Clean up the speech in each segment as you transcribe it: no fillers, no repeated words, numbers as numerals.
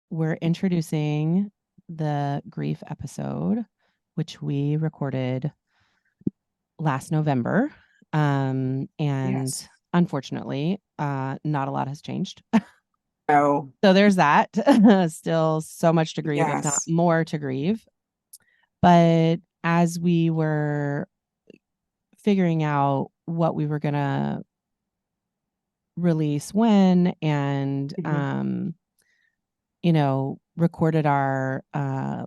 we're introducing the grief episode, which we recorded last November. And Yes. unfortunately, not a lot has changed. Oh, So there's that. Still so much to grieve, if not yes. more to grieve. But as we were figuring out what we were going to release when and Mhm. recorded our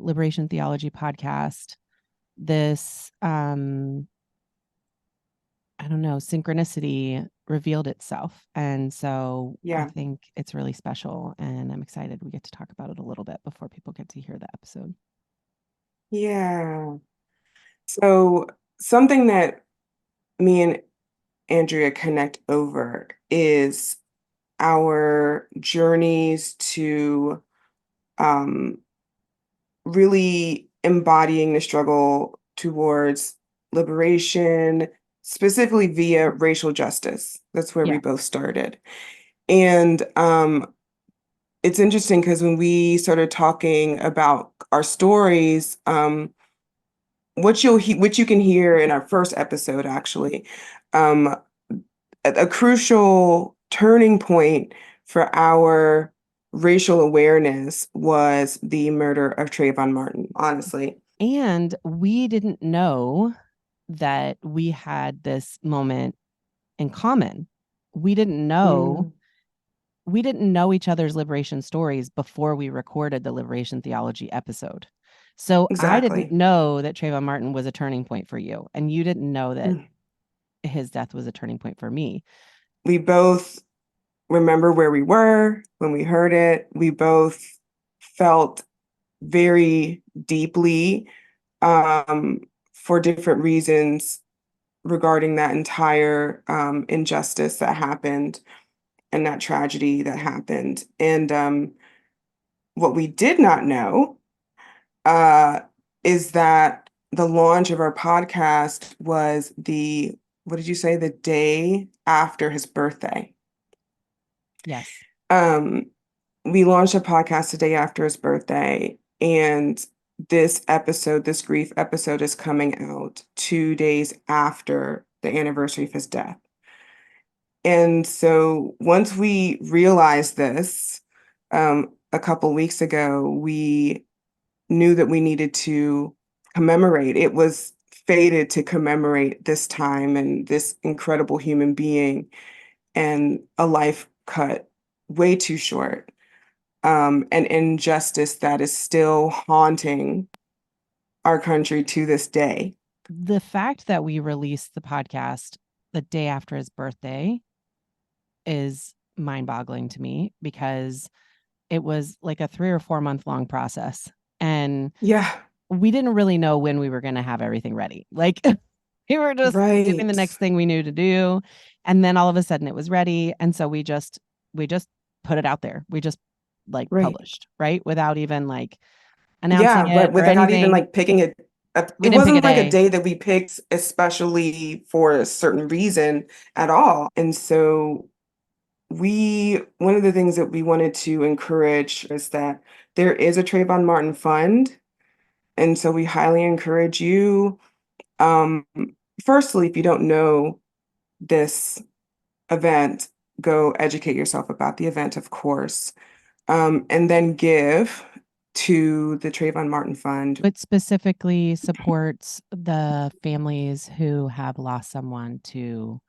liberation theology podcast, this I don't know, synchronicity revealed itself. And so I Yeah. think it's really special, and I'm excited we get to talk about it a little bit before people get to hear the episode. Yeah. So something that me and Andrea connect over is our journeys to um, really embodying the struggle towards liberation, specifically via racial justice. That's where we Yeah. both started. And it's interesting because when we started talking about our stories, what you can hear in our first episode, actually, um, a crucial turning point for our racial awareness was the murder of Trayvon Martin, honestly. And we didn't know that we had this moment in common. We didn't know Mm, we didn't know each other's liberation stories before we recorded the liberation theology episode. So I didn't exactly. know that Trayvon Martin was a turning point for you, and you didn't know that Mm. his death was a turning point for me. We both remember where we were when we heard it. We both felt very deeply for different reasons regarding that entire injustice that happened and that tragedy that happened. And what we did not know uh, is that the launch of our podcast was what did you say, the day after his birthday? Yes. Um, we launched a podcast the day after his birthday, and this grief episode is coming out 2 days after the anniversary of his death. And so once we realized this, a couple weeks ago, we knew that we needed to commemorate. It was fated to commemorate this time and this incredible human being and a life cut way too short, an injustice that is still haunting our country to this day. The fact that we released the podcast the day after his birthday is mind-boggling to me, because it was like a 3 or 4 month long process, and Yeah, we didn't really know when we were going to have everything ready. Like we were just doing the right, next thing we knew to do, and then all of a sudden it was ready, and so we just put it out there. We just like right. published, right? Without even like announcing Yeah, right. it or Without even anything. like picking We it didn't pick a wasn't like a day. day that we picked especially for a certain reason at all. And so one of the things that we wanted to encourage is that there is a Trayvon Martin Fund. And so we highly encourage you. Um, Firstly, if you don't know this event, go educate yourself about the event, of course, and then give to the Trayvon Martin Fund. It specifically supports the families who have lost someone to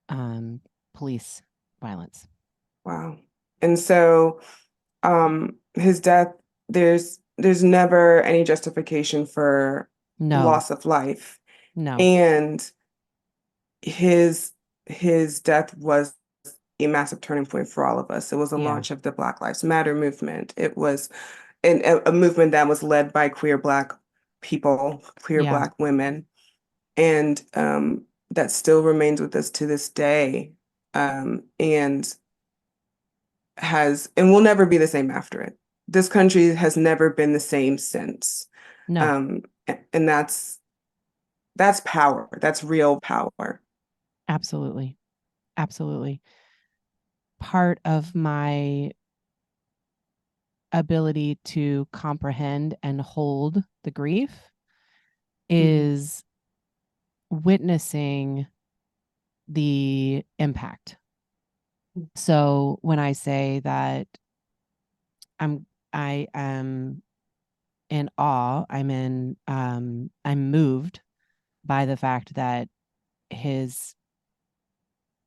um, police violence. Wow. And so his death, there's never any justification for No, loss of life. no. And his his death was a massive turning point for all of us. It was the Yeah, launch of the Black Lives Matter movement. It was a movement that was led by queer Black people, queer yeah. Black women, and that still remains with us to this day, and will never be the same after it. This country has never been the same since, No, um, and that's power. That's real power. absolutely. Absolutely. Part of my ability to comprehend and hold the grief is witnessing the impact. So when I say that I am in awe, I'm moved by the fact that the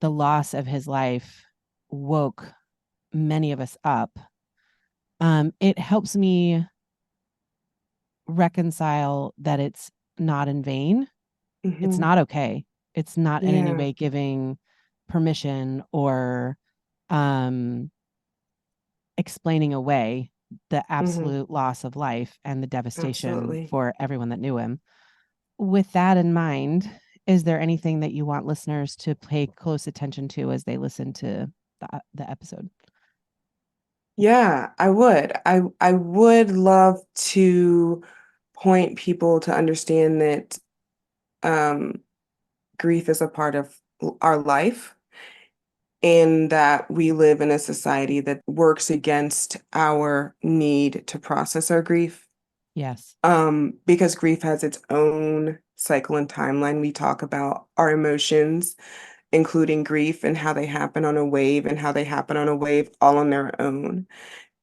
loss of his life woke many of us up. It helps me reconcile that it's not in vain. It's not okay. It's not in any way giving permission or explaining away the absolute loss of life and the devastation for everyone that knew him. With that in mind, is there anything that you want listeners to pay close attention to as they listen to the episode? Yeah, I would. I would love to point people to understand that grief is a part of our life, and that we live in a society that works against our need to process our grief. Yes. Because grief has its own cycle and timeline. We talk about our emotions, including grief and how they happen on a wave and how they happen on a wave all on their own.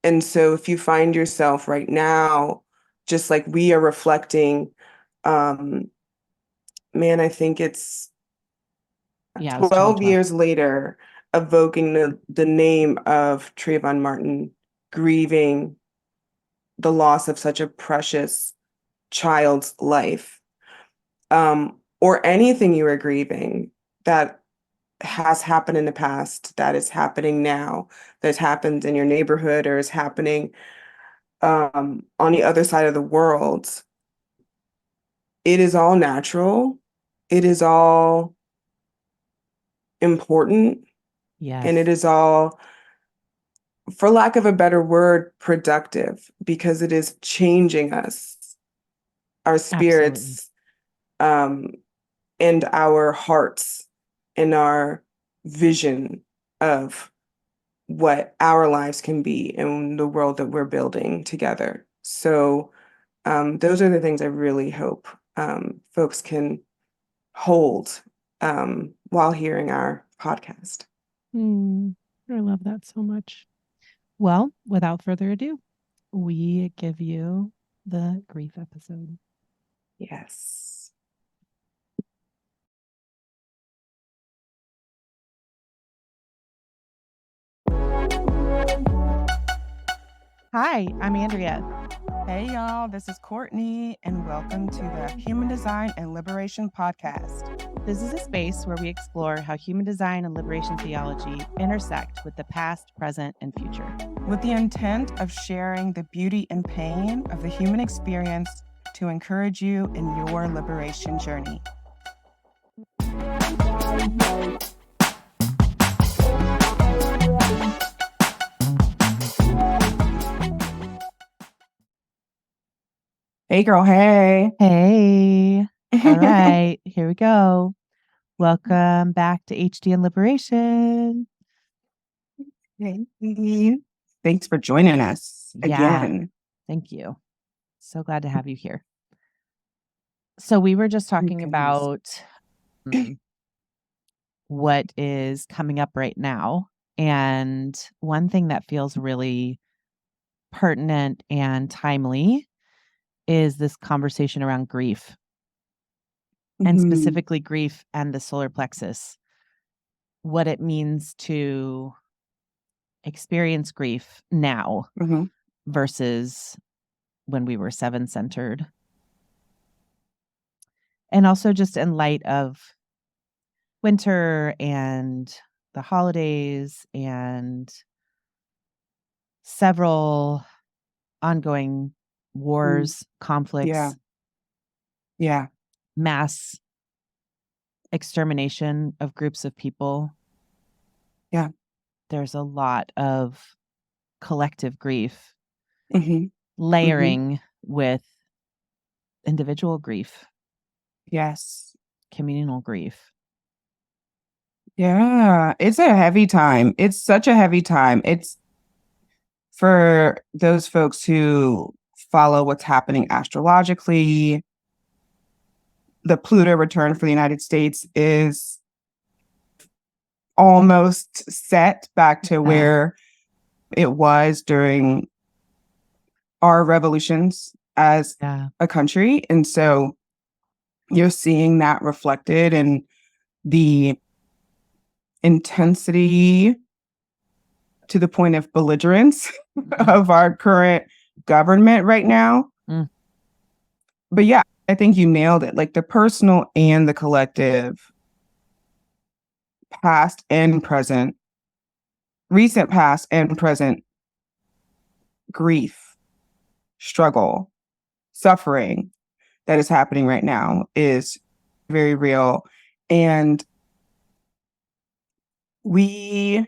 And so if you find yourself right now, just like we are reflecting, man, I think it's Yeah, it was 12 2012. years later, evoking the name of Trayvon Martin, grieving the loss of such a precious child's life, or anything you are grieving that has happened in the past, that is happening now, that's happened in your neighborhood or is happening on the other side of the world. It is all natural. It is all important. Yes. And it is all, for lack of a better word, productive, because it is changing us, our spirits, and our hearts, and our vision of what our lives can be in the world that we're building together. So those are the things I really hope folks can hold while hearing our podcast. I love that so much. Well, without further ado, we give you the grief episode. Yes. Hi, I'm Andrea. Hey, y'all, this is Courtney, and welcome to the Human Design and Liberation Podcast. This is a space where we explore how human design and liberation theology intersect with the past, present, and future, with the intent of sharing the beauty and pain of the human experience to encourage you in your liberation journey. Hey, girl. Hey. Hey. All right, here we go. Welcome back to HD and Liberation. Hey. Thanks for joining us again. Thank you. So glad to have you here. So we were just talking about what is coming up right now. And one thing that feels really pertinent and timely is this conversation around grief, and specifically grief and the solar plexus, what it means to experience grief now versus when we were 7-centered. And also just in light of winter and the holidays and several ongoing wars, conflicts, mass extermination of groups of people. Yeah. There's a lot of collective grief layering with individual grief. Yes. Communal grief. Yeah, it's a heavy time. It's such a heavy time. It's for those folks who follow what's happening astrologically, the Pluto return for the United States is almost set back to where it was during our revolutions as a country. And so you're seeing that reflected in the intensity to the point of belligerence of our current government right now. But yeah, I think you nailed it. Like the personal and the collective, past and present, recent past and present grief, struggle, suffering that is happening right now is very real. And we're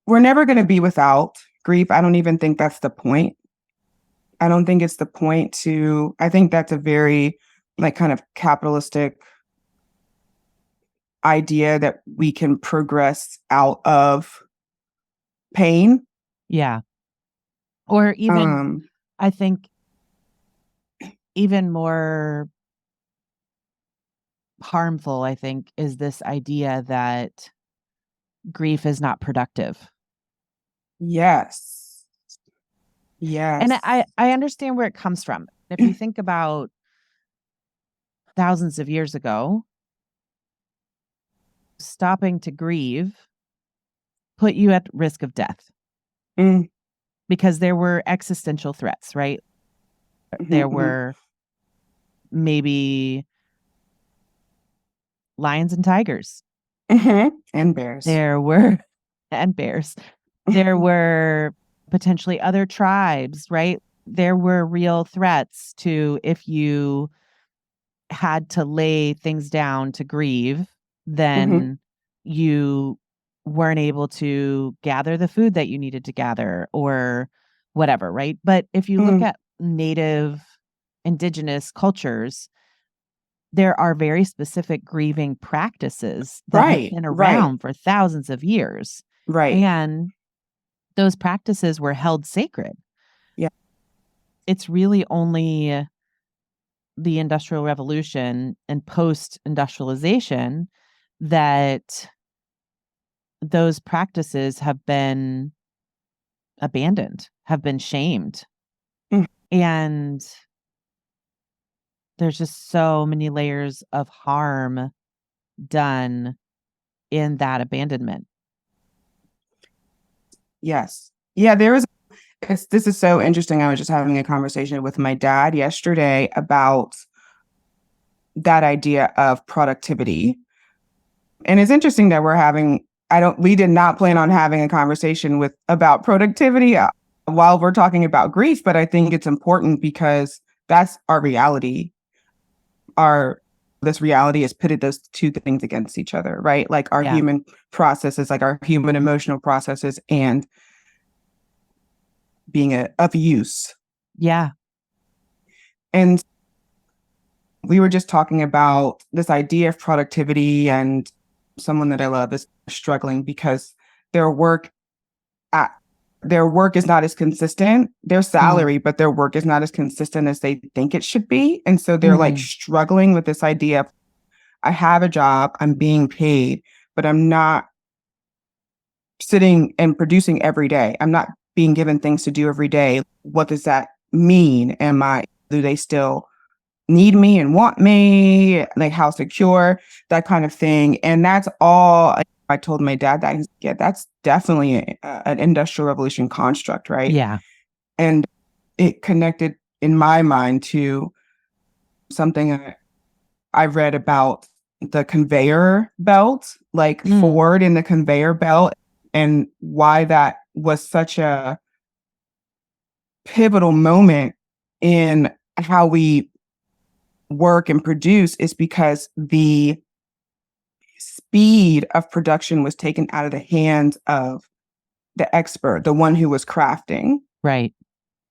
never going to be without grief. I don't even think that's the point. I don't think it's the point I think that's a very like kind of capitalistic idea that we can progress out of pain. Yeah. Or even, I think, even more harmful, I think, is this idea that grief is not productive. Yes. Yes. And I understand where it comes from. If you think about thousands of years ago, stopping to grieve put you at risk of death because there were existential threats, right? There were maybe lions and tigers. And bears. There were There were potentially other tribes, right? There were real threats to if you had to lay things down to grieve, then you weren't able to gather the food that you needed to gather or whatever, right? But if you look at native indigenous cultures, there are very specific grieving practices that have been around for thousands of years. Right. And those practices were held sacred. Yeah. It's really only the Industrial Revolution and post-industrialization that those practices have been abandoned, have been shamed. And there's just so many layers of harm done in that abandonment. Yes. Yeah, this is so interesting. I was just having a conversation with my dad yesterday about that idea of productivity. And it's interesting that we did not plan on having a conversation about productivity while we're talking about grief, but I think it's important because that's our reality. This reality has pitted those two things against each other, right? Like our human processes, like our human emotional processes and being of use. Yeah. And we were just talking about this idea of productivity, and someone that I love is struggling because their work is not as consistent. Their salary, but their work is not as consistent as they think it should be. And so they're like struggling with this idea of, I have a job, I'm being paid, but I'm not sitting and producing every day. I'm not being given things to do every day. What does that mean? Do they still need me and want me? Like how secure, that kind of thing. And that's all I told my dad that. Yeah, that's definitely an industrial revolution construct, right? Yeah. And it connected in my mind to something I read about the conveyor belt, like Ford and the conveyor belt, and why that was such a pivotal moment in how we work and produce is because the speed of production was taken out of the hands of the expert, the one who was crafting. Right.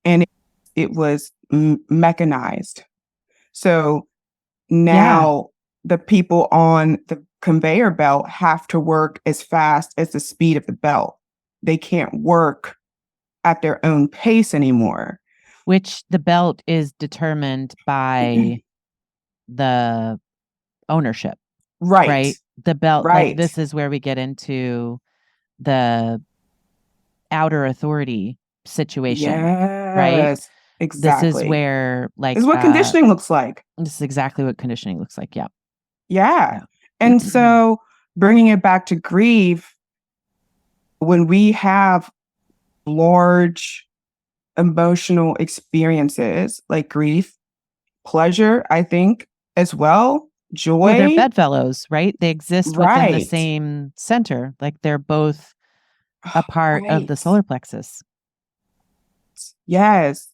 And it was mechanized. So now the people on the conveyor belt have to work as fast as the speed of the belt. they can't work at their own pace anymore. Which the belt is determined by the ownership, right? The belt, like this is where we get into the outer authority situation, right? Exactly. This is where, like, this is what conditioning looks like. This is exactly what conditioning looks like. Yeah. And so bringing it back to grief, when we have large emotional experiences like grief, pleasure, I think, as well, joy. Well, they're bedfellows, right? They exist within the same center. Like they're both a part of the solar plexus. Yes.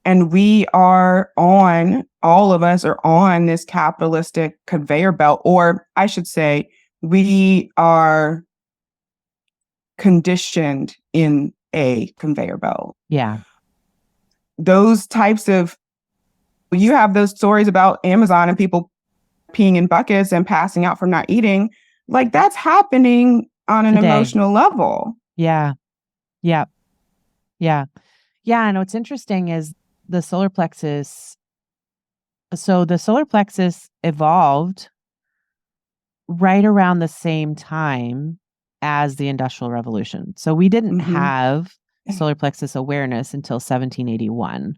And we are on, all of us are on this capitalistic conveyor belt, or I should say, we are conditioned in a conveyor belt. Yeah. Those types of, you have those stories about Amazon and people peeing in buckets and passing out from not eating. Like that's happening on an emotional level. Yeah. Yeah. Yeah. Yeah. And what's interesting is the solar plexus. So the solar plexus evolved right around the same time as the Industrial Revolution. So we didn't have solar plexus awareness until 1781.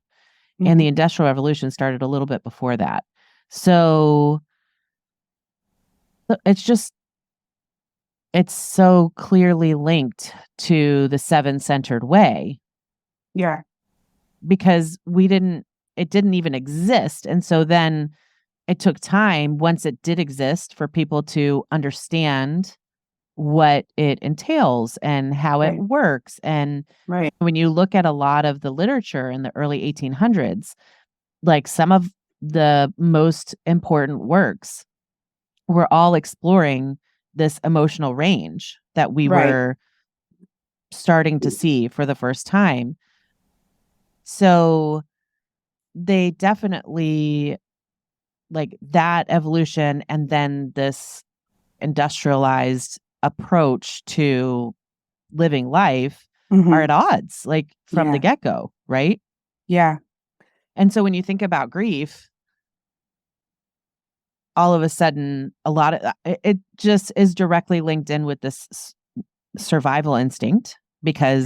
And the Industrial Revolution started a little bit before that. So it's so clearly linked to the seven-centered way. Yeah. Because it didn't even exist. And so then it took time, once it did exist, for people to understand what it entails and how it works. And when you look at a lot of the literature in the early 1800s, like some of the most important works were all exploring this emotional range that we were starting to see for the first time. So they definitely, like that evolution and then this industrialized approach to living life are at odds, like from the get-go, right? Yeah. And so when you think about grief, all of a sudden, a lot of it just is directly linked in with this survival instinct, because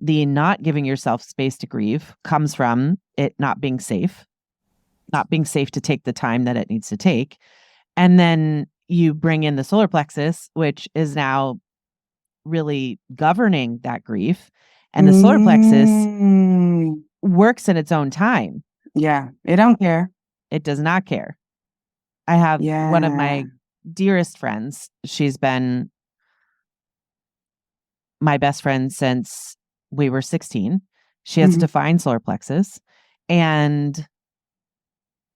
the not giving yourself space to grieve comes from it not being safe to take the time that it needs to take. And then you bring in the solar plexus, which is now really governing that grief. And the solar plexus works in its own time. Yeah. It don't care. It does not care. I have one of my dearest friends. She's been my best friend since we were 16. She has a defined solar plexus, and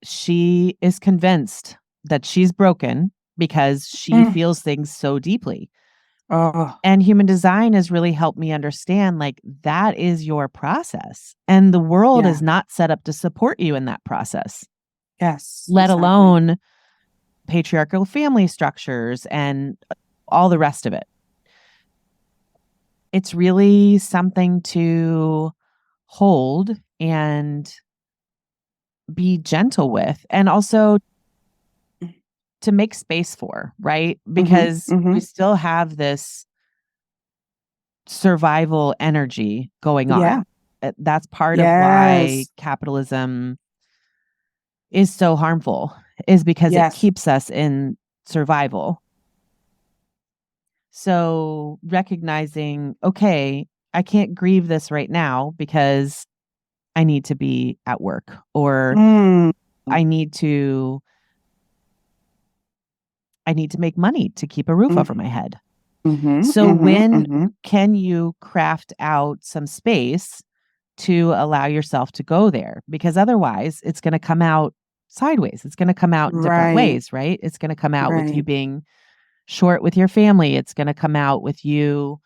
she is convinced that she's broken because she feels things so deeply. And human design has really helped me understand, like, that is your process. And the world is not set up to support you in that process. Yes. Let alone patriarchal family structures and all the rest of it. It's really something to hold and be gentle with, and also to make space for, right? Because we still have this survival energy going on. That's part of why capitalism is so harmful, is because it keeps us in survival. So recognizing, okay, I can't grieve this right now because I need to be at work, or I need to make money to keep a roof over my head. So when can you craft out some space to allow yourself to go there? Because otherwise it's going to come out sideways. It's going to come out in different ways, right? It's going to come out with you being short with your family. It's going to come out with you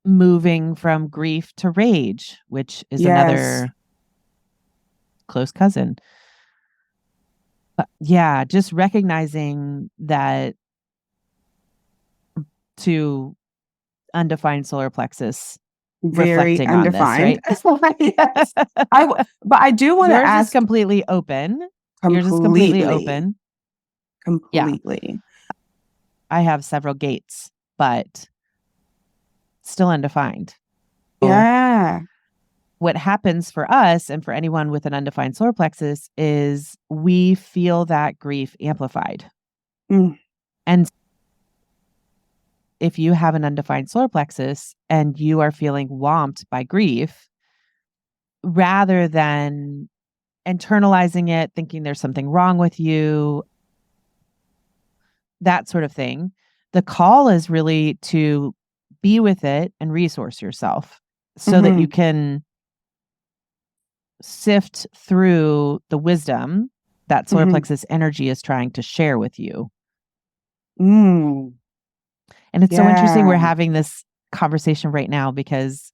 moving from grief to rage, which is another close cousin. But yeah, just recognizing that, to undefined solar plexus Very reflecting undefined. on this, right? Yes. But I do want to Yours ask is completely open. Yours is completely open. Completely. I have several gates, but still undefined. Yeah. What happens for us and for anyone with an undefined solar plexus is we feel that grief amplified. Mm. And if you have an undefined solar plexus and you are feeling whomped by grief, rather than internalizing it, thinking there's something wrong with you, that sort of thing, the call is really to be with it and resource yourself so that you can sift through the wisdom that solar plexus energy is trying to share with you. Mm. And it's so interesting we're Yeah. having this conversation right now because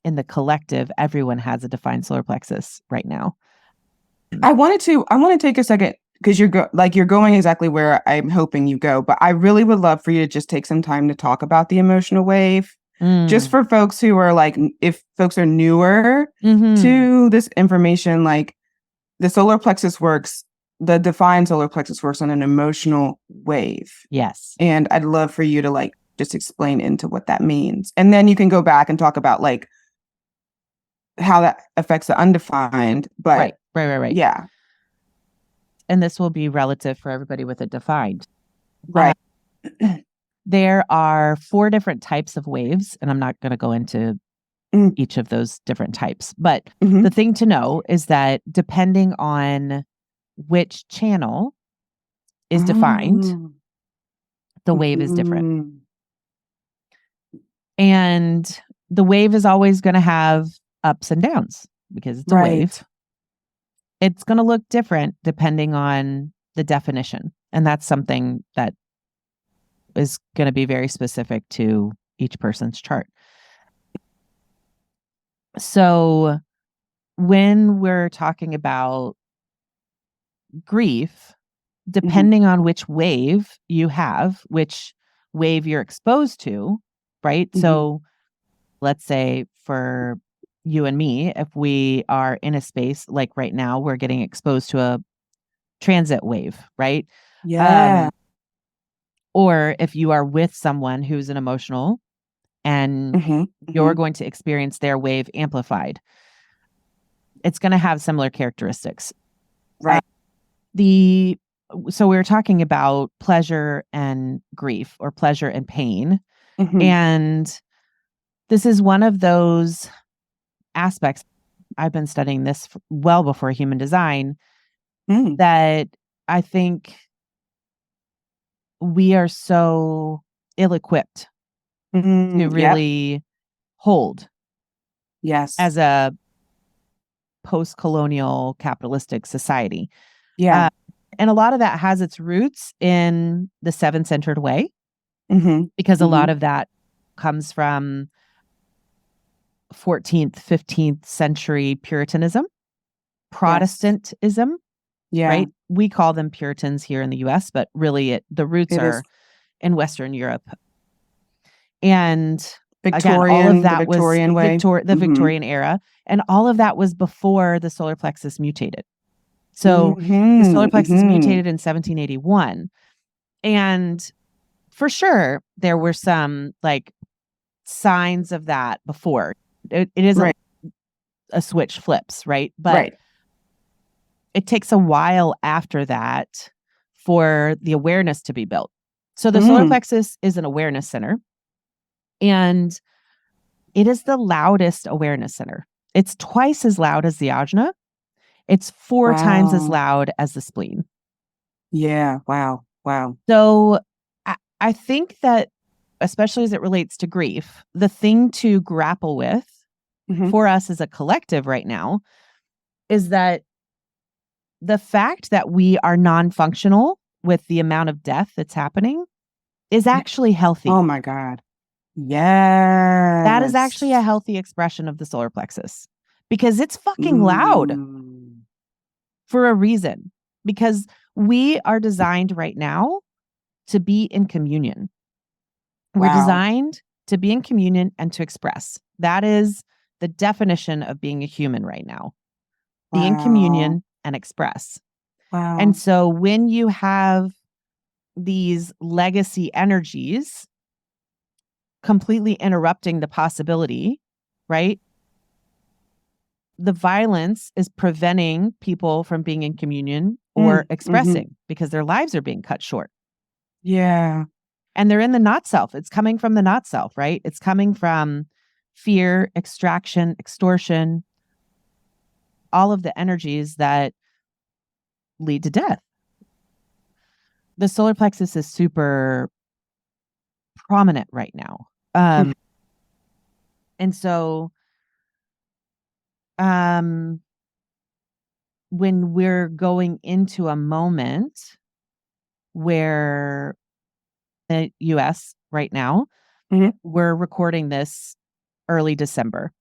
in the collective, everyone has a defined solar plexus right now. I want to take a second because you're going exactly where I'm hoping you go, but I really would love for you to just take some time to talk about the emotional wave. Just for folks who are like, if folks are newer to this information, like the solar plexus works, the defined solar plexus works on an emotional wave. Yes. And I'd love for you to like just explain into what that means. And then you can go back and talk about like how that affects the undefined. But right. Yeah. And this will be relative for everybody with a defined. Right. There are 4 different types of waves, and I'm not going to go into each of those different types. But the thing to know is that depending on which channel is defined, the wave is different. And the wave is always going to have ups and downs because it's a wave. It's going to look different depending on the definition. And that's something that is going to be very specific to each person's chart. So when we're talking about grief, depending on which wave you have, which wave you're exposed to, right? So let's say for you and me, if we are in a space like right now, we're getting exposed to a transit wave, right? Yeah. Or if you are with someone who's an emotional and you're going to experience their wave amplified, it's going to have similar characteristics. Right. So we were talking about pleasure and grief, or pleasure and pain. And this is one of those aspects. I've been studying this well before human design, that I think we are so ill-equipped to really hold as a post-colonial capitalistic society. Yeah. And a lot of that has its roots in the 7-centered way, because a lot of that comes from 14th, 15th century Puritanism, Protestantism, right? We call them Puritans here in the US, but really the roots are in Western Europe. And Victorian, again, all of that the Victorian way. the Victorian era. And all of that was before the solar plexus mutated. So the solar plexus mutated in 1781. And for sure, there were some like signs of that before. It isn't a switch flips, right? But it takes a while after that for the awareness to be built. So the solar plexus is an awareness center, and it is the loudest awareness center. It's twice as loud as the ajna. It's 4 times as loud as the spleen. Yeah. Wow. So I think that, especially as it relates to grief, the thing to grapple with for us as a collective right now is that the fact that we are non-functional with the amount of death that's happening is actually healthy. Oh my God. Yes. That is actually a healthy expression of the solar plexus, because it's fucking loud for a reason, because we are designed right now to be in communion. We're Wow. designed to be in communion and to express. That is the definition of being a human right now. Be in Wow. communion and express. Wow. And so when you have these legacy energies completely interrupting the possibility, right? The violence is preventing people from being in communion or expressing because their lives are being cut short. Yeah. And they're in the not self. It's coming from the not self, right? It's coming from fear, extraction, extortion, all of the energies that lead to death. The solar plexus is super prominent right now. And so when we're going into a moment where the US right now, we're recording this early December.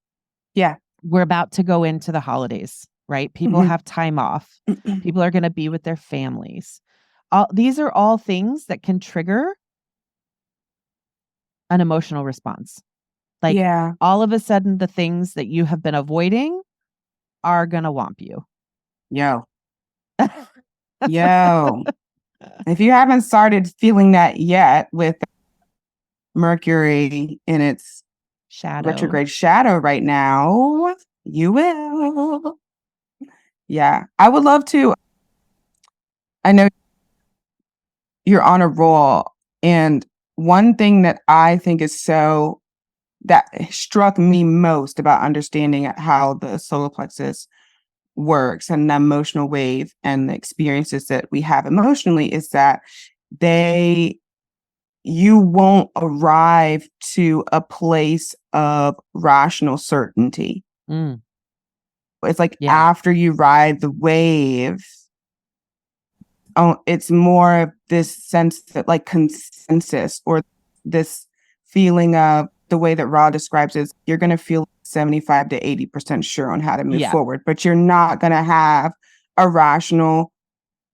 Yeah. We're about to go into the holidays, right? People have time off. People are going to be with their families. These are all things that can trigger an emotional response. Like all of a sudden, the things that you have been avoiding are going to whomp you. Yo. If you haven't started feeling that yet with Mercury in its retrograde shadow right now, you will. Yeah. I would love to. I know you're on a roll. And one thing that I think is that struck me most about understanding how the solar plexus works and the emotional wave and the experiences that we have emotionally is that you won't arrive to a place of rational certainty. It's like after you ride the wave, it's more of this sense that like consensus or this feeling of the way that Ra describes it, you're going to feel 75 to 80% sure on how to move forward, but you're not going to have a rational,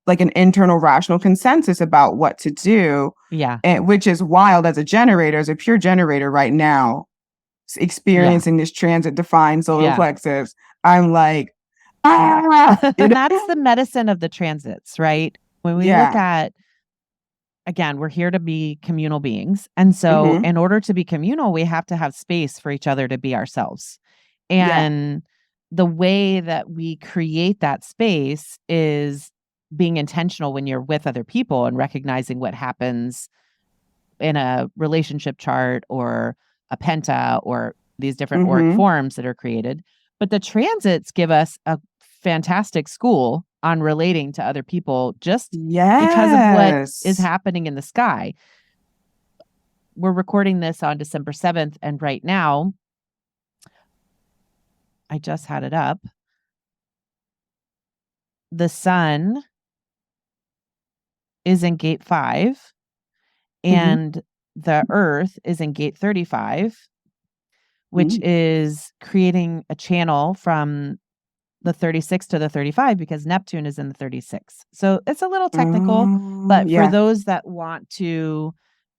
like an internal rational consensus about what to do. Yeah. Which is wild as a pure generator right now, experiencing this transit defined solar plexus. I'm like, That's the medicine of the transits, right? When we look at, again, we're here to be communal beings. And so in order to be communal, we have to have space for each other to be ourselves. And the way that we create that space is being intentional when you're with other people and recognizing what happens in a relationship chart or a penta or these different auric forms that are created. But the transits give us a fantastic school on relating to other people just because of what is happening in the sky. We're recording this on December 7th. And right now, I just had it up. The sun is in gate 5 and the earth is in gate 35, which is creating a channel from the 36 to the 35 because Neptune is in the 36. So it's a little technical, but for those that want to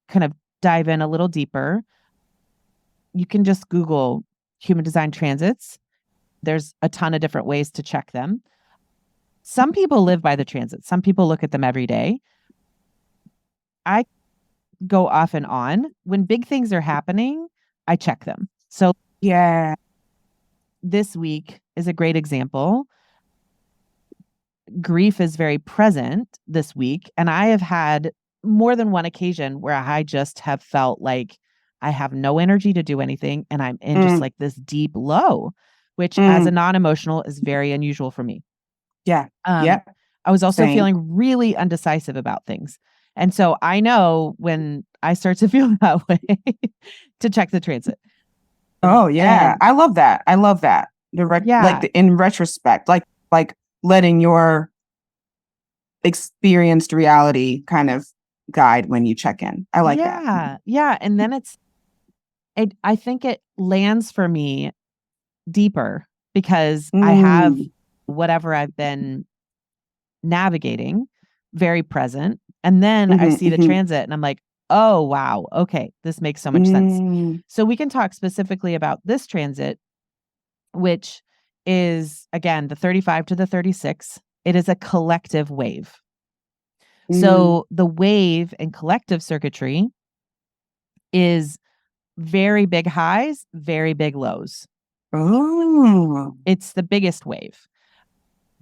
kind of dive in a little deeper, you can just Google human design transits. There's a ton of different ways to check them. Some people live by the transits. Some people look at them every day. I go off and on. When big things are happening, I check them. So this week is a great example. Grief is very present this week. And I have had more than one occasion where I just have felt like I have no energy to do anything. And I'm in just like this deep low, which as a non-emotional is very unusual for me. I was also feeling really undecisive about things. And so I know when I start to feel that way to check the transit. I love that. I love that. In retrospect, like letting your experienced reality kind of guide when you check in. I like that. Yeah. And then I think it lands for me deeper because I have whatever I've been navigating very present. And then I see the transit and I'm like, oh, wow. Okay. This makes so much sense. Mm. So we can talk specifically about this transit, which is, again, the 35 to the 36. It is a collective wave. So the wave and collective circuitry is very big highs, very big lows. Oh. It's the biggest wave.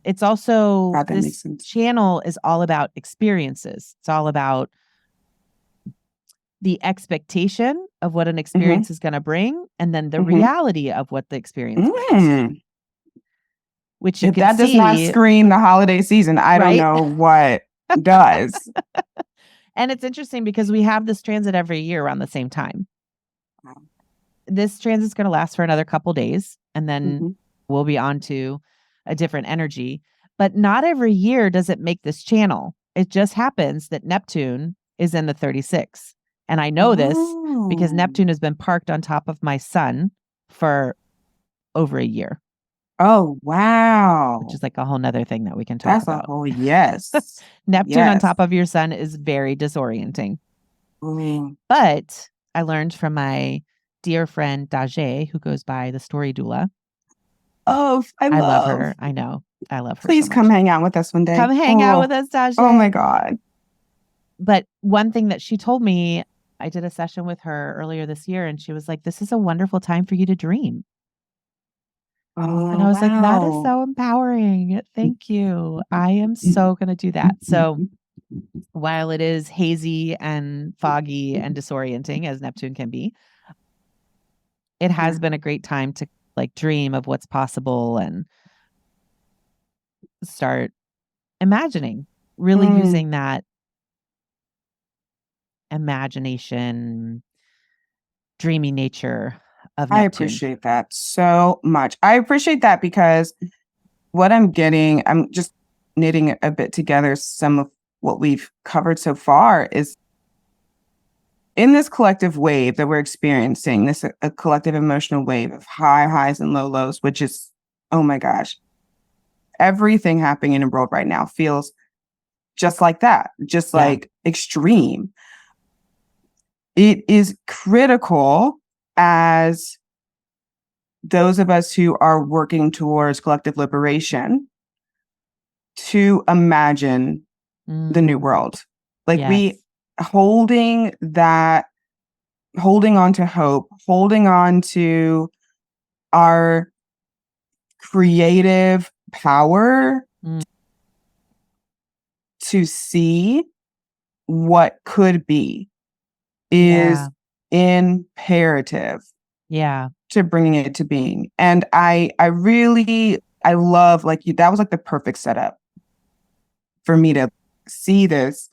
It's also, God, that makes this sense. channel is all about experiences. It's all about the expectation of what an experience is going to bring, and then the reality of what the experience brings. Which you if can that does not see, scream the holiday season, I don't right? know what does. And it's interesting because we have this transit every year around the same time. Wow. This transit's going to last for another couple days, and then Mm-hmm. we'll be on to a different energy. But not every year does it make this channel. It just happens that Neptune is in the 36. And I know this because Neptune has been parked on top of my sun for over a year. Oh, wow. Which is like a whole nother thing that we can talk about. That's a whole, yes. Neptune on top of your sun is very disorienting. But I learned from my dear friend Dajé, who goes by the Story Doula. Oh, I love her. I know. I love her. Please so come much. hang out with us one day. Come hang out with us, Dajé. Oh my God. But one thing that she told me, I did a session with her earlier this year, and she was like, this is a wonderful time for you to dream. Oh, and I was like, that is so empowering. Thank you. I am so going to do that. So while it is hazy and foggy and disorienting, as Neptune can be, it has been a great time to like dream of what's possible and start imagining, really using that imagination, dreamy nature of Neptune. I appreciate that so much. I appreciate that because what I'm getting, I'm just knitting a bit together some of what we've covered so far is in this collective wave that we're experiencing, this a collective emotional wave of high highs and low lows, which is, oh my gosh, everything happening in the world right now feels just like that, just like extreme. It is critical as those of us who are working towards collective liberation to imagine the new world. Like we holding on to hope, holding on to our creative power to see what could be is imperative. To bringing it to being. And I love, like, that was like the perfect setup for me to see this.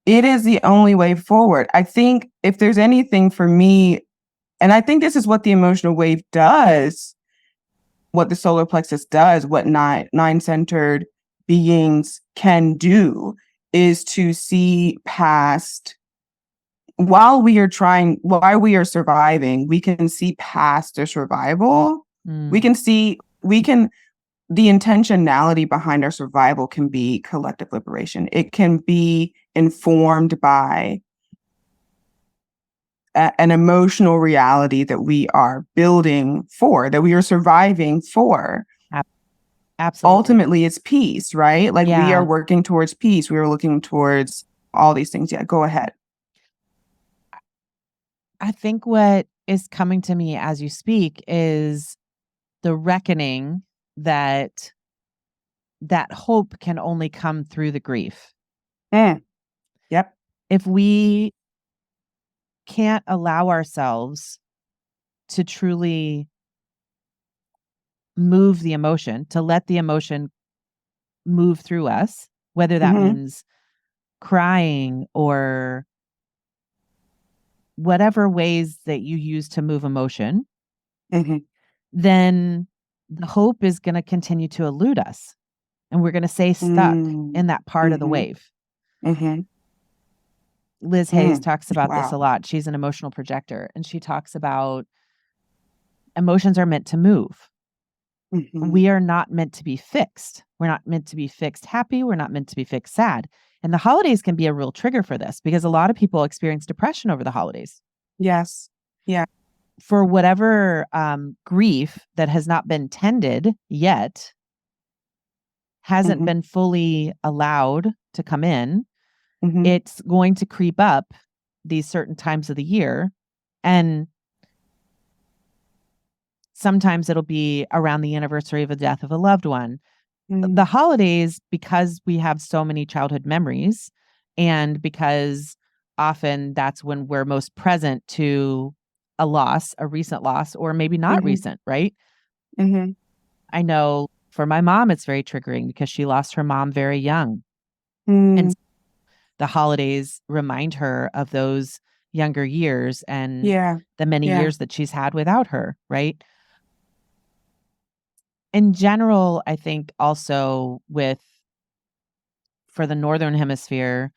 It is the only way forward. I think if there's anything for me, and I think this is what the emotional wave does, what the solar plexus does, what nine-centered beings can do, is to see past. While we are surviving, we can see past the survival. The intentionality behind our survival can be collective liberation. It can be informed by an emotional reality that we are building for, that we are surviving for. Absolutely. Ultimately, it's peace, right? Like we are working towards peace. We are looking towards all these things. Yeah, go ahead. I think what is coming to me as you speak is the reckoning that hope can only come through the grief. Yep. If we can't allow ourselves to truly move the emotion, to let the emotion move through us, whether that means crying or whatever ways that you use to move emotion, then the hope is going to continue to elude us. And we're going to stay stuck in that part of the wave. Liz Hayes talks about this a lot. She's an emotional projector, and she talks about emotions are meant to move. We are not meant to be fixed. We're not meant to be fixed happy. We're not meant to be fixed sad. And the holidays can be a real trigger for this because a lot of people experience depression over the holidays. Yes. Yeah. For whatever grief that has not been tended yet, hasn't Mhm. been fully allowed to come in, Mhm. it's going to creep up these certain times of the year. And sometimes it'll be around the anniversary of the death of a loved one. Mm. The holidays, because we have so many childhood memories, and because often that's when we're most present to a loss, a recent loss, or maybe not Mhm. recent, right? Mhm. I know for my mom, it's very triggering because she lost her mom very young. Mm. And the holidays remind her of those younger years and Yeah. the many Yeah. years that she's had without her, right? In general, I think also for the Northern Hemisphere,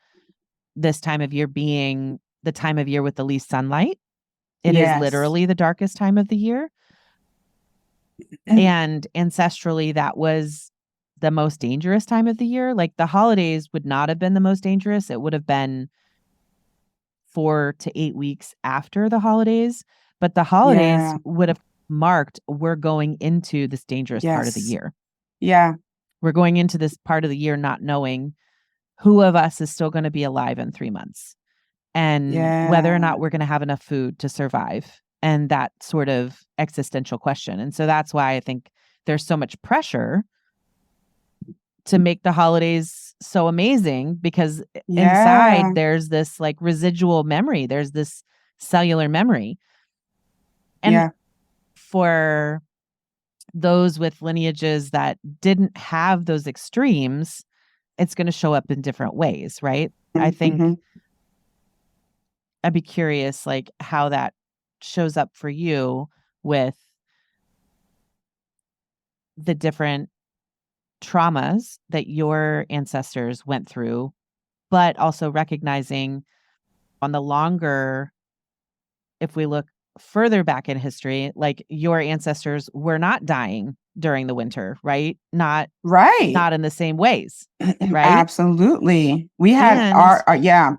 this time of year being the time of year with the least sunlight, it is Yes. literally the darkest time of the year. And ancestrally, that was the most dangerous time of the year. Like the holidays would not have been the most dangerous. It would have been 4 to 8 weeks after the holidays, but the holidays Yeah. would have marked we're going into this dangerous part of the Yes. year. Yeah. We're going into this part of the year not knowing who of us is still going to be alive in 3 months and whether or Yeah. not we're going to have enough food to survive, and that sort of existential question. And so that's why I think there's so much pressure to make the holidays so amazing, because Yeah. inside there's this like residual memory, there's this cellular memory. And Yeah. for those with lineages that didn't have those extremes, it's going to show up in different ways, right? I think Mhm. I'd be curious like how that shows up for you with the different traumas that your ancestors went through, but also recognizing on the longer, if we look further back in history, like your ancestors were not dying during the winter, right? Not Right. in the same ways, right? Absolutely. We had And yeah.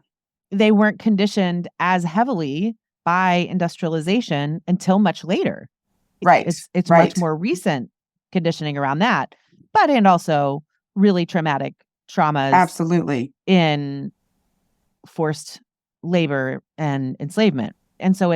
they weren't conditioned as heavily by industrialization until much later. Right. It's much Right. more recent conditioning around that, but and also really traumatic traumas Absolutely. in forced labor and enslavement. And so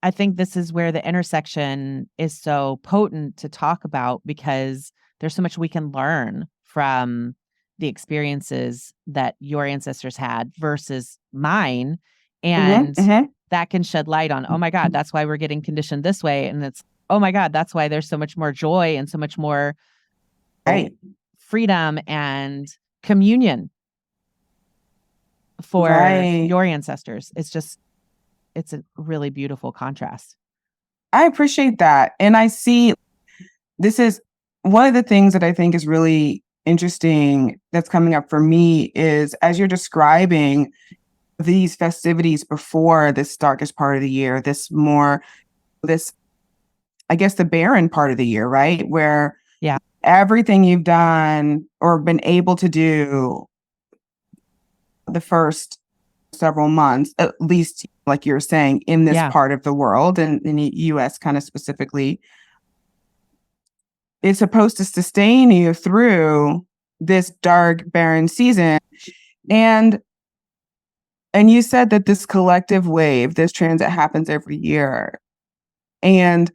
I think this is where the intersection is so potent to talk about, because there's so much we can learn from the experiences that your ancestors had versus mine. Mhm. And Mhm. that can shed light on, oh my God, that's why we're getting conditioned this way. And it's, oh my God, that's why there's so much more joy and so much more Right. freedom and communion for Right. your ancestors. It's a really beautiful contrast. I appreciate that. And I see this is one of the things that I think is really interesting that's coming up for me is as you're describing these festivities before this darkest part of the year, this, I guess, the barren part of the year, right? Where Yeah. everything you've done or been able to do the first several months, at least like you're saying, in this Yeah. part of the world and in the US kind of specifically, is supposed to sustain you through this dark, barren season. And you said that this collective wave, this transit happens every year. And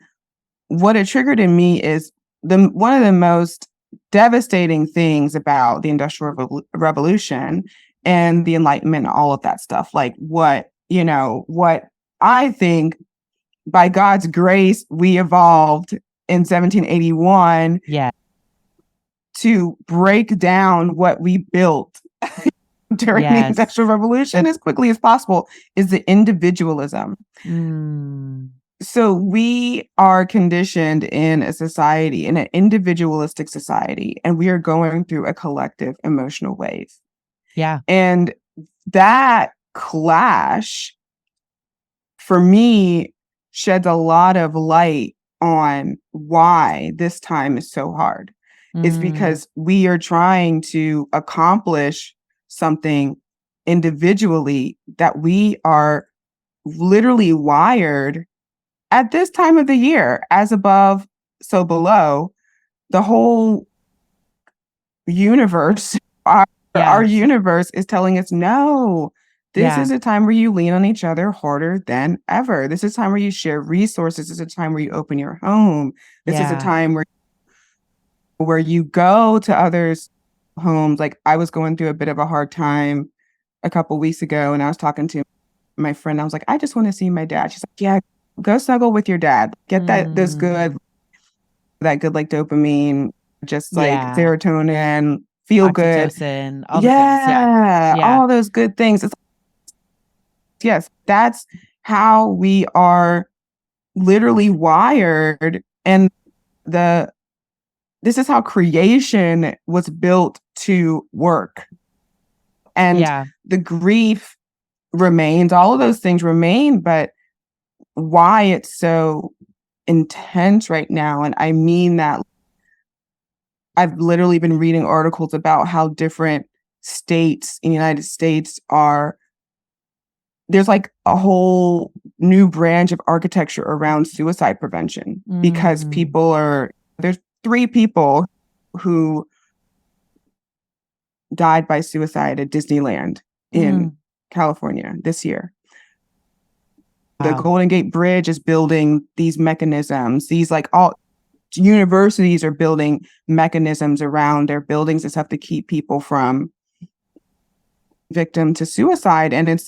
what it triggered in me is one of the most devastating things about the Industrial Revolution and the Enlightenment, all of that stuff. Like what I think by God's grace, we evolved in 1781 Yeah. to break down what we built during the Yes. Industrial Revolution as quickly as possible is the individualism. Mm. So we are conditioned in a society, in an individualistic society, and we are going through a collective emotional wave. Yeah. And that clash, for me, sheds a lot of light on why this time is so hard. It's Mm. because we are trying to accomplish something individually that we are literally wired at this time of the year, as above, so below. The whole universe, our universe is telling us, no, this is a time where you lean on each other harder than ever. This is a time where you share resources. This is a time where you open your home. This is a time where you go to others' homes. Like, I was going through a bit of a hard time a couple weeks ago, and I was talking to my friend. I was like, I just want to see my dad. She's like, yeah, go snuggle with your dad. Get that good like dopamine, just like serotonin, feel oxytocin, good. All the things. All those good things. Yes, that's how we are literally wired. And this is how creation was built to work. And the grief remains, all of those things remain, but why it's so intense right now, and I mean that, I've literally been reading articles about how different states in the United States there's like a whole new branch of architecture around suicide prevention, because there's 3 people who died by suicide at Disneyland in California this year. The Golden Gate Bridge is building these mechanisms. These all universities are building mechanisms around their buildings and stuff to keep people from victim to suicide. And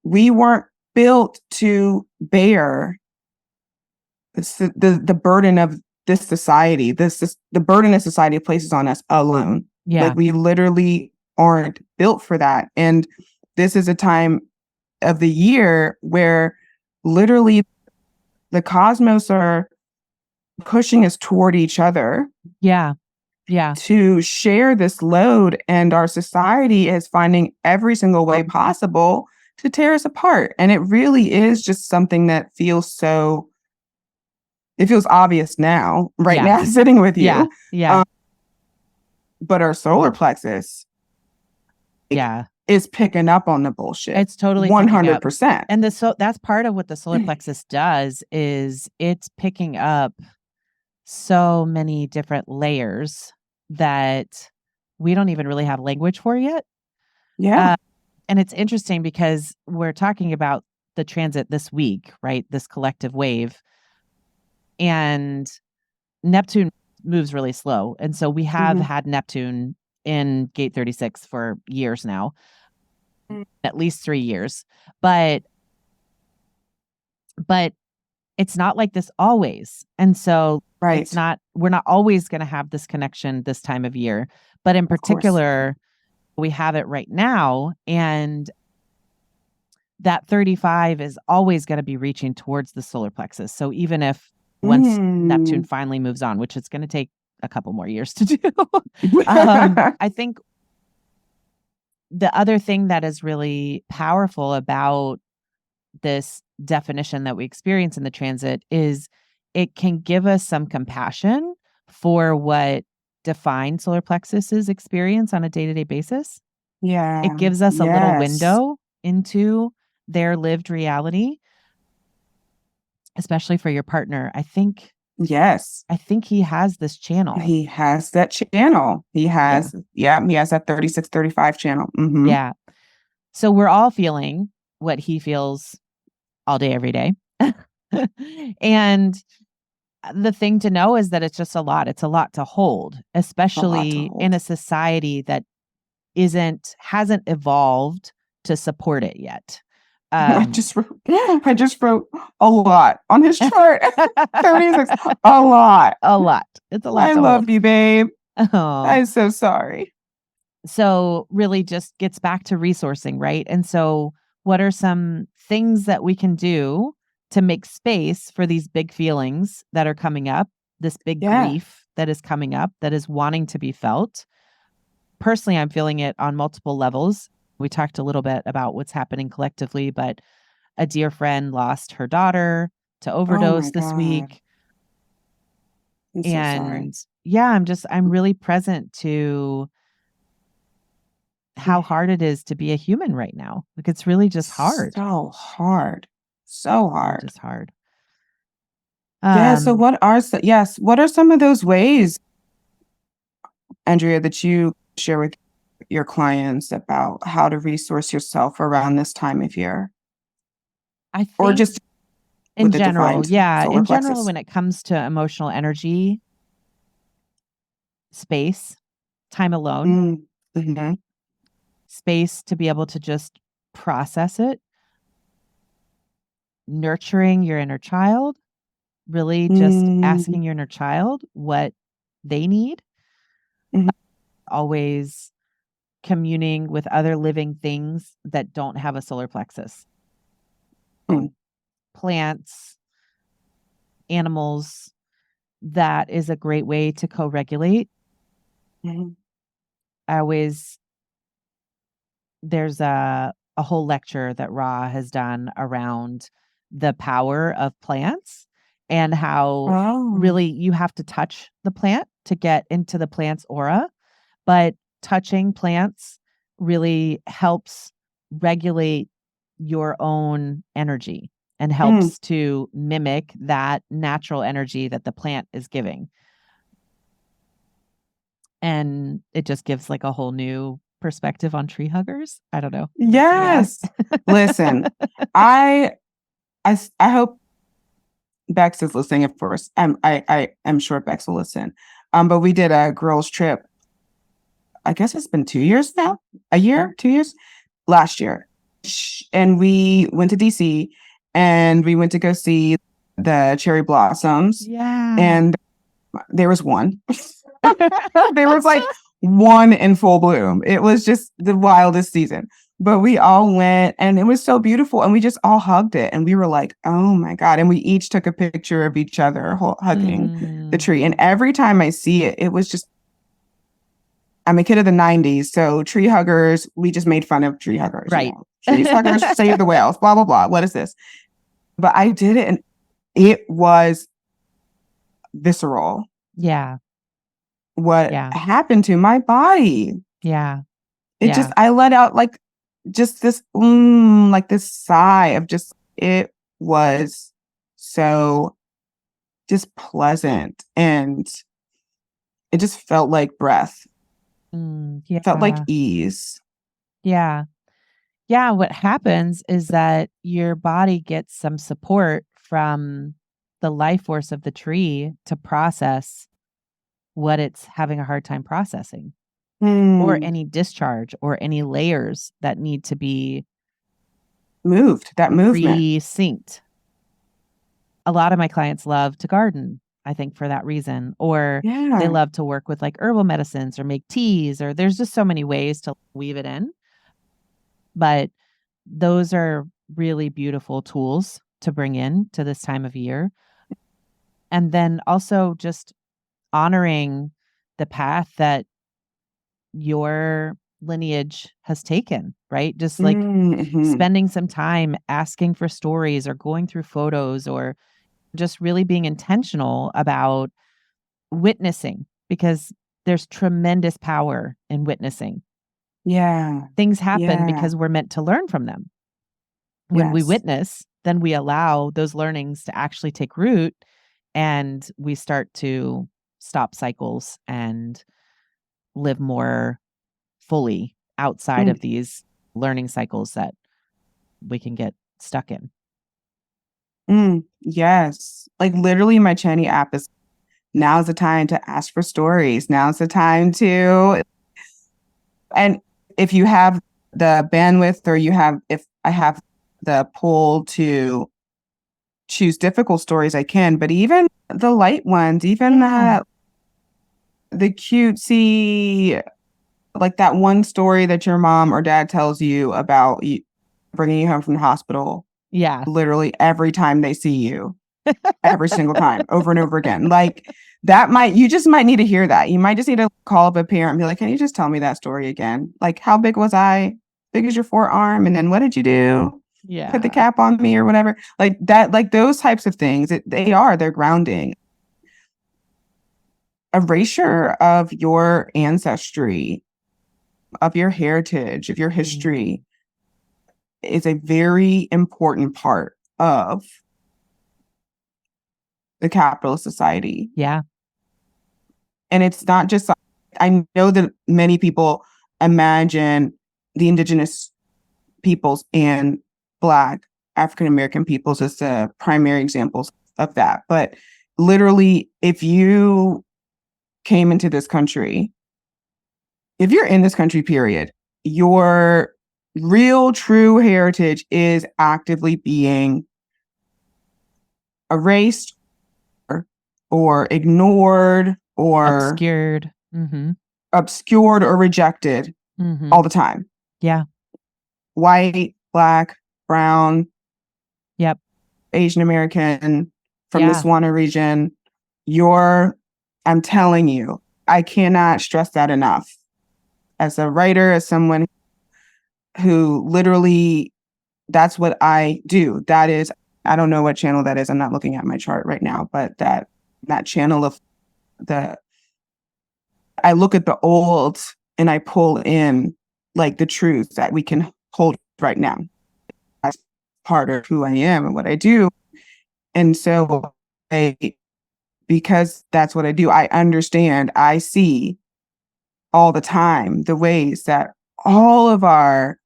we weren't built to bear the burden of this society. The burden that society places on us alone. Like, we literally aren't built for that. And this is a time of the year where literally the cosmos are pushing us toward each other. To share this load, and our society is finding every single way possible to tear us apart. And it really is just something that feels it feels obvious now, now, sitting with you. But our solar plexus is picking up on the bullshit. It's totally 100%. And that's part of what the solar plexus does, is it's picking up so many different layers that we don't even really have language for yet. And it's interesting because we're talking about the transit this week, right? This collective wave. And Neptune moves really slow. And so we have had Neptune in gate 36 for years now, at least 3 years. But it's not like this always. And so we're not always going to have this connection this time of year. But in particular, we have it right now. And that 35 is always going to be reaching towards the solar plexus. So even if once Neptune finally moves on, which it's going to take a couple more years to do, I think the other thing that is really powerful about this definition that we experience in the transit is it can give us some compassion for what defined solar plexuses experience on a day-to-day basis. It gives us a little window into their lived reality, especially for your partner. I think he has this channel. He has that channel. He has he has that 3635 channel. So we're all feeling what he feels all day, every day. And the thing to know is that it's just a lot. It's a lot to hold, especially in a society that hasn't evolved to support it yet. I just wrote a lot on his chart. 36, a lot. It's a lot. I love you, babe. I'm so sorry. So really just gets back to resourcing, right? And so what are some things that we can do to make space for these big feelings that are coming up, this big grief that is coming up, that is wanting to be felt? Personally, I'm feeling it on multiple levels. We talked a little bit about what's happening collectively, but a dear friend lost her daughter to overdose this week. I'm so sorry. I'm really present to how hard it is to be a human right now. Like, it's really just hard. So hard. So hard. Just hard. Yeah. So what are some of those ways, Andrea, that you share with your clients about how to resource yourself around this time of year? I think Or just in with the general, defined solar in general, plexus? when it comes to emotional energy, space, time alone, Mm-hmm. space to be able to just process it, nurturing your inner child, really just asking your inner child what they need, Mhm. always communing with other living things that don't have a solar plexus. Mm. Plants, animals, that is a great way to co-regulate. Mhm. There's a whole lecture that Ra has done around the power of plants and how really you have to touch the plant to get into the plant's aura, but touching plants really helps regulate your own energy and helps to mimic that natural energy that the plant is giving. And it just gives like a whole new perspective on tree huggers. I don't know. Yes. Listen, I hope Bex is listening, of course. I am sure Bex will listen. But we did a girls' trip. I guess it's been 2 years now. A year, 2 years, last year, and we went to DC, and we went to go see the cherry blossoms. Yeah. And there was one. There was like one in full bloom. It was just the wildest season. But we all went and it was so beautiful. And we just all hugged it. And we were like, oh my God. And we each took a picture of each other hugging the tree. And every time I see it, it was just, I'm a kid of the 90s. So tree huggers, we just made fun of tree huggers. Right. Tree huggers save the whales, blah, blah, blah. What is this? But I did it and it was visceral. Yeah. What happened to my body? Yeah. It just, I let out like just this, like this sigh of just, it was so just pleasant. And it just felt like breath. It felt like ease. Yeah. Yeah. What happens is that your body gets some support from the life force of the tree to process what it's having a hard time processing, or any discharge or any layers that need to be moved, that movement. Re-synced. A lot of my clients love to garden, I think, for that reason, or they love to work with like herbal medicines or make teas, or there's just so many ways to weave it in. But those are really beautiful tools to bring in to this time of year. And then also just honoring the path that your lineage has taken, right? Just like spending some time asking for stories or going through photos, or just really being intentional about witnessing, because there's tremendous power in witnessing. Yeah. Things happen because we're meant to learn from them. When we witness, then we allow those learnings to actually take root, and we start to stop cycles and live more fully outside of these learning cycles that we can get stuck in. Yes. Like literally my Chani app is, now's the time to ask for stories. Now's the time to, and if you have the bandwidth, or if I have the pull to choose difficult stories, I can, but even the light ones, even the cutesy, like that one story that your mom or dad tells you about bringing you home from the hospital. Yeah. Literally every time they see you, every single time, over and over again. Like you just might need to hear that. You might just need to call up a parent and be like, can you just tell me that story again? Like, how big was I? Big as your forearm? And then what did you do? Yeah. Put the cap on me or whatever. Like that, like those types of things, they're grounding. Erasure of your ancestry of your heritage, of your history, is a very important part of the capitalist society. Yeah. And it's not just, I know that many people imagine the indigenous peoples and Black African American peoples as the primary examples of that. But literally, if you came into this country, if you're in this country, period, your real, true heritage is actively being erased or ignored or Obscured. obscured or rejected all the time. Yeah. White, Black, brown, Yep. Asian American from the Yeah. Swana region. I'm telling you, I cannot stress that enough. As a writer, as someone who literally, that's what I do. That is, I don't know what channel that is. I'm not looking at my chart right now, but that channel of I look at the old and I pull in like the truth that we can hold right now as part of who I am and what I do. And so because that's what I do, I understand, I see all the time the ways that all of our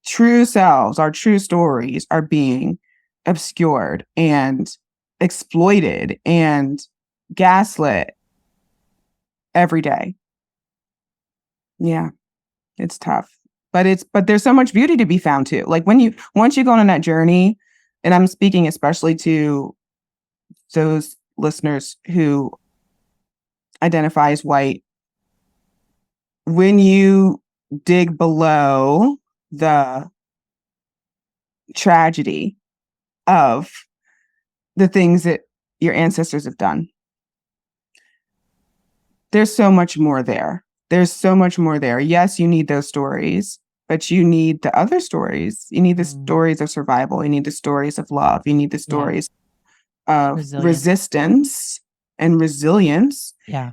true selves, our true stories are being obscured and exploited and gaslit every day. Yeah, it's tough. But there's so much beauty to be found too. Like once you go on that journey, and I'm speaking especially to those listeners who identify as white, when you dig below the tragedy of the things that your ancestors have done, there's so much more there. There's so much more there. Yes, you need those stories, but you need the other stories. You need the stories of survival. You need the stories of love. You need the stories of resistance and resilience. Yeah.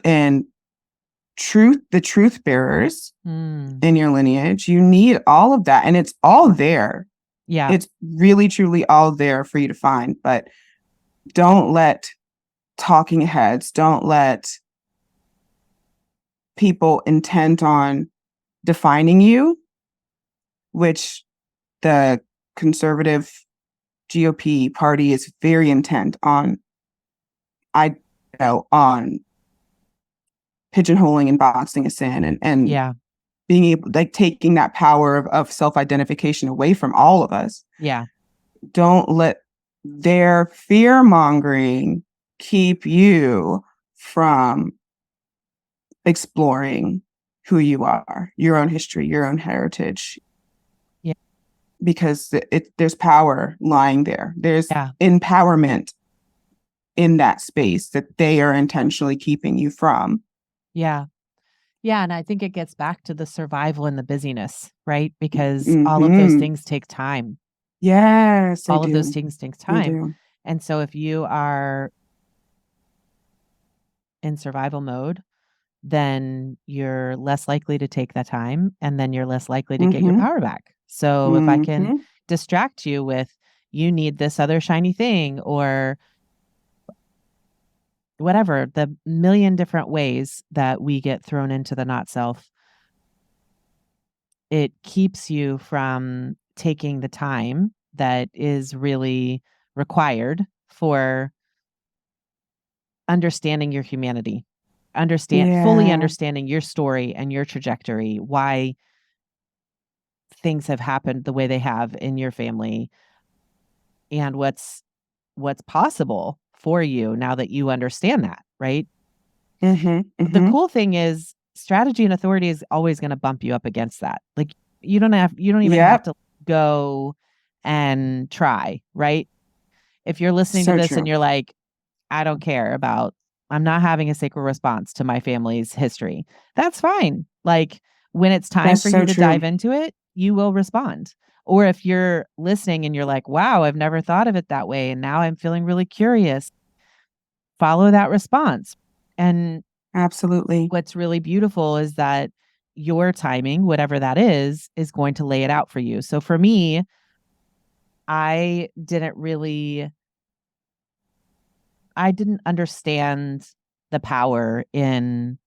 And the truth bearers in your lineage. You need all of that. And it's all there. Yeah. It's really, truly all there for you to find. But don't let talking heads, don't let people intent on defining you, which the conservative GOP party is very intent on, on pigeonholing and boxing us in and being able, like, taking that power of self-identification away from all of us. Yeah. Don't let their fear-mongering keep you from exploring who you are, your own history, your own heritage. Yeah. Because there's power lying there. There's empowerment in that space that they are intentionally keeping you from. Yeah. Yeah. And I think it gets back to the survival and the busyness, right? Because all of those things take time. Yes. All of those things take time. And so if you are in survival mode, then you're less likely to take that time, and then you're less likely to get your power back. So if I can distract you with, you need this other shiny thing, or whatever, the million different ways that we get thrown into the not self, it keeps you from taking the time that is really required for understanding your humanity, fully understanding your story and your trajectory, why things have happened the way they have in your family, and what's possible for you now that you understand that, right? The cool thing is, strategy and authority is always going to bump you up against that. Like, you don't even have to go and try, right? If you're listening to this and you're like, I don't care about, I'm not having a sacred response to my family's history, that's fine. Like, when it's time for you to dive into it, you will respond. Or if you're listening and you're like, wow, I've never thought of it that way, and now I'm feeling really curious, follow that response. And absolutely, what's really beautiful is that your timing, whatever that is going to lay it out for you. So for me, I didn't understand the power in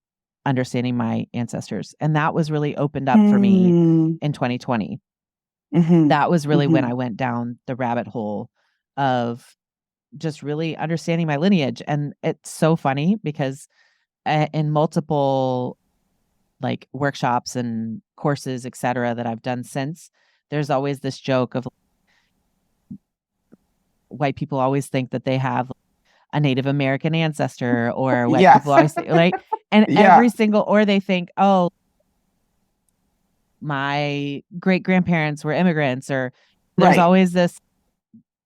understanding my ancestors. And that was really opened up for me in 2020. That was really when I went down the rabbit hole of just really understanding my lineage. And it's so funny because in multiple like workshops and courses, et cetera, that I've done since, there's always this joke of white people always think that they have a Native American ancestor, or white people always think, like, and every single, or they think, oh, my great grandparents were immigrants, or there's always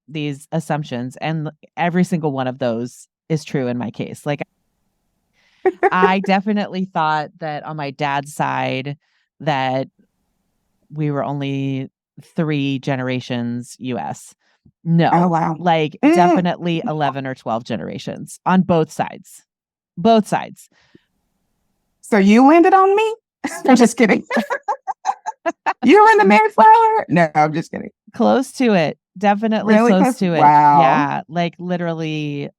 these assumptions, and every single one of those is true in my case. Like, I definitely thought that on my dad's side that we were only 3 generations US. No. Oh, wow. Like definitely 11 or 12 generations on both sides. Both sides. So you landed on me? I'm just kidding. You were in the Mayflower? No, I'm just kidding. Close to it. Definitely really close to it. Wow. Yeah. Like literally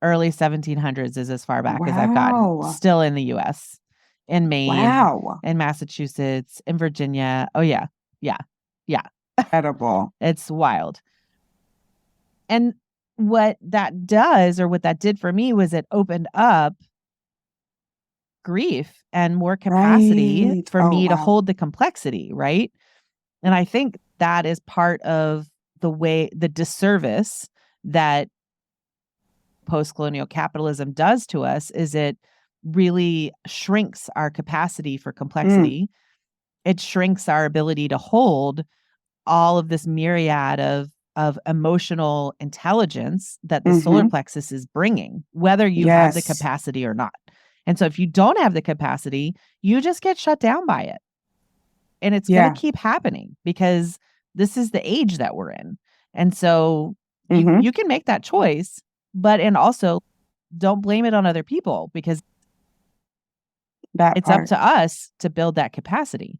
early 1700s is as far back as I've gotten. Still in the US, in Maine, in Massachusetts, in Virginia. Oh yeah. Yeah. Yeah. Incredible. It's wild. And what that does, or what that did for me, was it opened up grief and more capacity for me to hold the complexity. Right. And I think that is part of the disservice that post-colonial capitalism does to us, is it really shrinks our capacity for complexity. It shrinks our ability to hold all of this myriad of emotional intelligence that the solar plexus is bringing, whether you have the capacity or not. And so if you don't have the capacity, you just get shut down by it. And it's going to keep happening because this is the age that we're in. And so you can make that choice, and also don't blame it on other people, because it's up to us to build that capacity.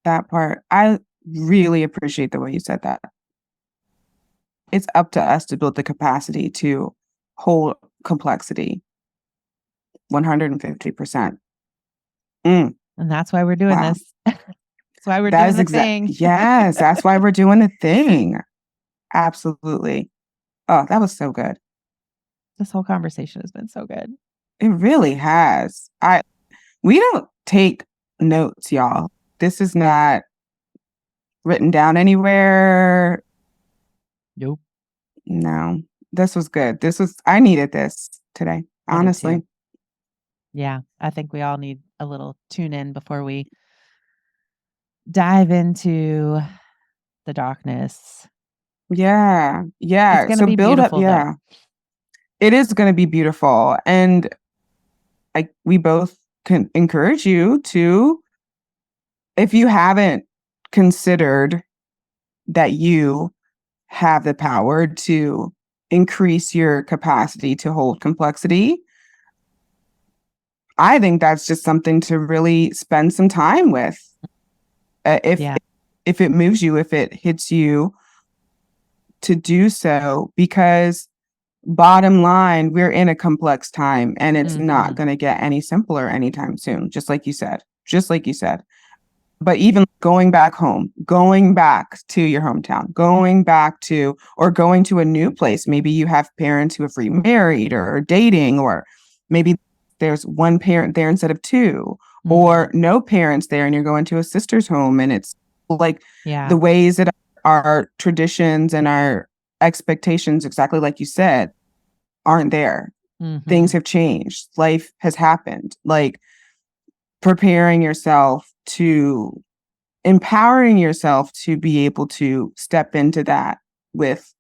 That part. I really appreciate the way you said that. It's up to us to build the capacity to hold complexity. 150%. And that's why we're doing this. That's why we're doing the thing. Yes, that's why we're doing the thing. Absolutely. Oh, that was so good. This whole conversation has been so good. It really has. We don't take notes, y'all. This is not written down anywhere. Nope. No, this was good. I needed this today, honestly. Yeah, I think we all need a little tune in before we dive into the darkness. Yeah. It's going to be build beautiful, up. Yeah. It is going to be beautiful. And we both can encourage you to, if you haven't considered that you have the power to increase your capacity to hold complexity, I think that's just something to really spend some time with. If it moves you, if it hits you, to do so, because bottom line, we're in a complex time, and it's not going to get any simpler anytime soon, just like you said. But even going back home, going back to your hometown, going to a new place. Maybe you have parents who have remarried or dating, or maybe there's one parent there instead of 2, or no parents there, and you're going to a sister's home, and it's like the ways that our traditions and our expectations, exactly like you said, aren't there. Things have changed. Life has happened. Like empowering yourself to be able to step into that with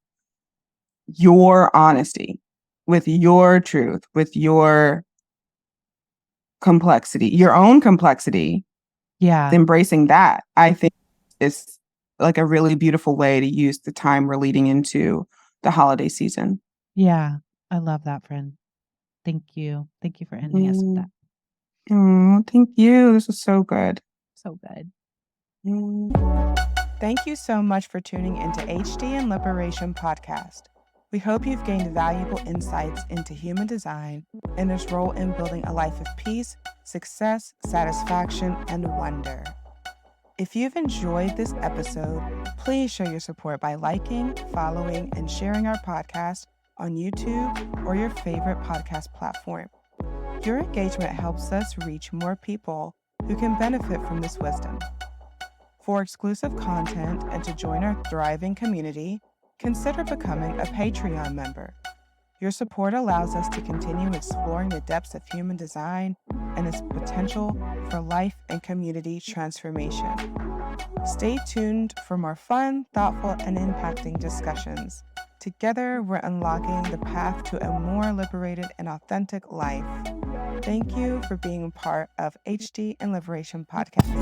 your honesty, with your truth, with your complexity, your own complexity. Yeah. Embracing that, I think, is like a really beautiful way to use the time we're leading into the holiday season. Yeah. I love that, friend. Thank you. Thank you for ending us with that. Oh, thank you. This was so good. So good. Thank you so much for tuning into HD and Liberation Podcast. We hope you've gained valuable insights into human design and its role in building a life of peace, success, satisfaction, and wonder. If you've enjoyed this episode, please show your support by liking, following, and sharing our podcast on YouTube or your favorite podcast platform. Your engagement helps us reach more people who can benefit from this wisdom. For exclusive content and to join our thriving community, consider becoming a Patreon member. Your support allows us to continue exploring the depths of human design and its potential for life and community transformation. Stay tuned for more fun, thoughtful, and impacting discussions. Together, we're unlocking the path to a more liberated and authentic life. Thank you for being part of HD and Liberation Podcast.